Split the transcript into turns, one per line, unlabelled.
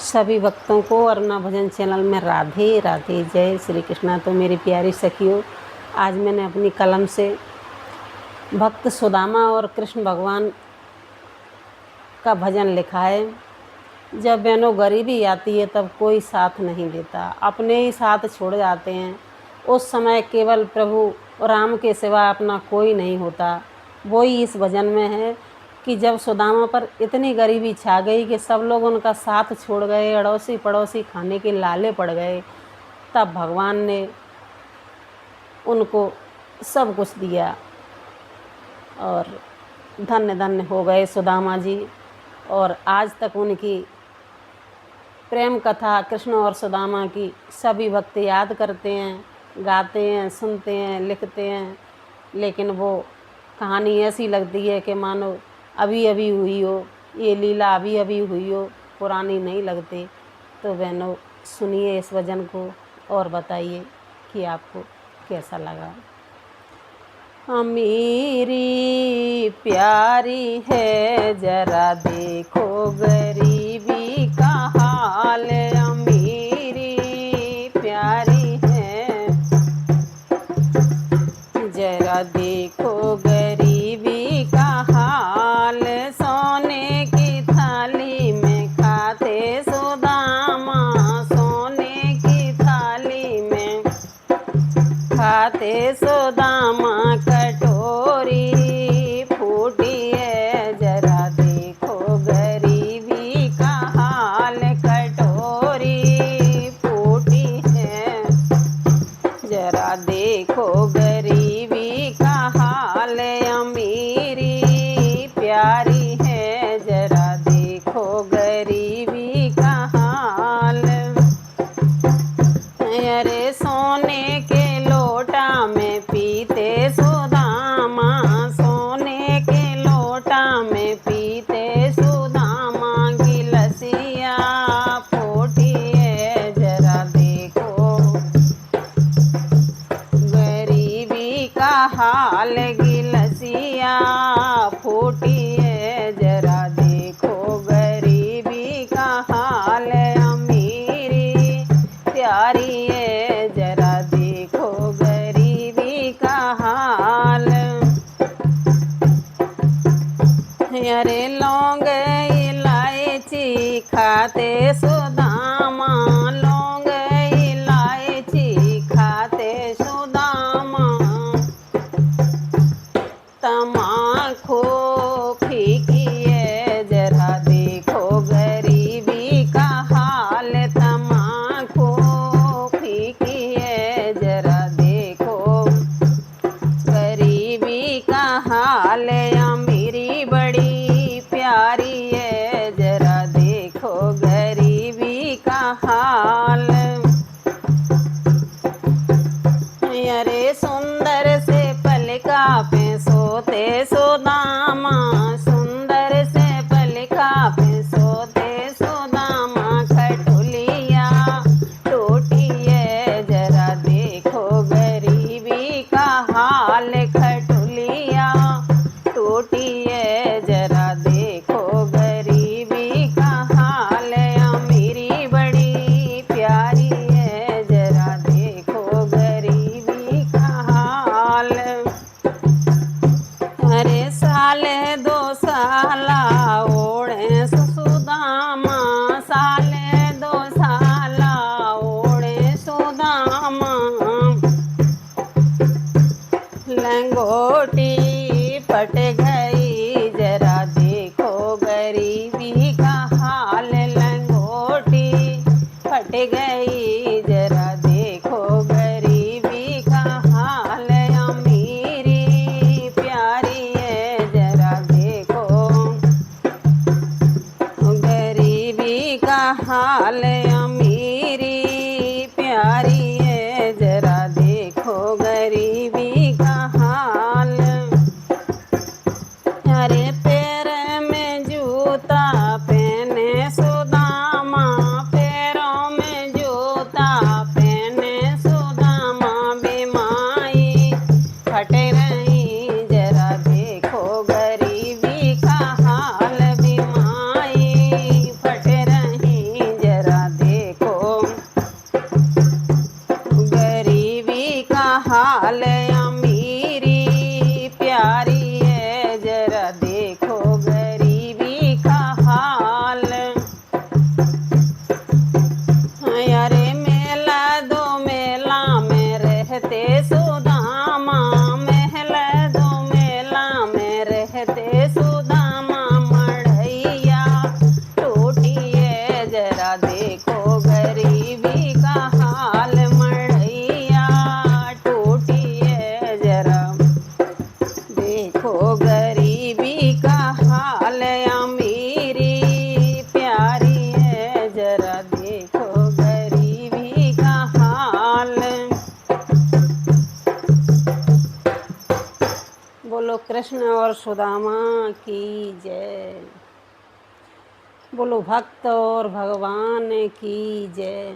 सभी भक्तों को अरुणा भजन चैनल में राधे राधे, जय श्री कृष्णा। तो मेरी प्यारी सखियों, आज मैंने अपनी कलम से भक्त सुदामा और कृष्ण भगवान का भजन लिखा है। जब बहनों गरीबी आती है तब कोई साथ नहीं देता, अपने ही साथ छोड़ जाते हैं। उस समय केवल प्रभु राम के सिवा अपना कोई नहीं होता। वही इस भजन में है कि जब सुदामा पर इतनी गरीबी छा गई कि सब लोग उनका साथ छोड़ गए, अड़ोसी पड़ोसी खाने के लाले पड़ गए, तब भगवान ने उनको सब कुछ दिया और धन्य धन्य हो गए सुदामा जी। और आज तक उनकी प्रेम कथा कृष्ण और सुदामा की सभी भक्त याद करते हैं, गाते हैं, सुनते हैं, लिखते हैं। लेकिन वो कहानी ऐसी लगती है कि मानो अभी अभी हुई हो, ये लीला अभी अभी हुई हो, पुरानी नहीं लगती। तो बहनों सुनिए इस भजन को और बताइए कि आपको कैसा लगा। मेरी प्यारी है जरा देखो गरीबी का हाल, मेरी प्यारी है जरा देखो गरीबी का हाल। सोने की थाली में खाते सुदामा, सोने की थाली में खाते सुदामा, कटोरी फूटी है जरा देखो गरीबी का हाल। कटोरी फूटी है जरा देखो गरीबी का हाल, मेरी प्यारी है जरा देखो गरीबी का हाल। अरे सोने के लोटा में पीते सुदामा, सोने के लोटा में पीते सुदामा, गिलसिया फूटी है जरा देखो गरीबी का हाल। गिलसिया फूटी है जरा देखो गरीबी का हाल, मेरी प्यारी है जरा देखो गरीबी का हाल। अरे लौंग इलायची खाते सुदामा, लौंग इलायची खाते सुदामा, तमाखू फीकी है जरा देखो गरीबी का हाल। तमाखू फीकी है जरा देखो गरीबी का हाल, मेरी बड़ी प्यारी है जरा देखो गरीबी का हाल। अरे सुंदर से पलका पे सोते सुदामा, सुंदर से पलका पे सोते सुदामा, खटुलिया टूटी है जरा देखो गरीबी का हाल। खटुलिया टूटी है जरा देखो गरीबी का हाल, मेरी बड़ी प्यारी है जरा देखो गरीबी का हाल। अरे साले दो साला ओढ़े सुदामा, साले दो साला ओढ़े सुदामा, लंगोटी फट गई जरा देखो गरीबी का हाल। लंगोटी फट गई जरा देखो गरीबी का हाल, मेरी प्यारी है जरा देखो गरीबी का हाल, मेरी प्यारी है जरा देखो गरीबी का हाल। अरे पैर में जूता पहने सुदामा, पैरों में जूता पहने सुदामा, बीमाई फट रही जरा देखो गरीबी का हाल, बीमाई फट रही जरा जरा देखो गरीबी का हाल, मड़ैया टूटी है जरा देखो गरीबी का हाल, अमीरी प्यारी है जरा देखो गरीबी का हाल। बोलो कृष्ण और सुदामा की जय, बोलो भक्त और भगवान की जय।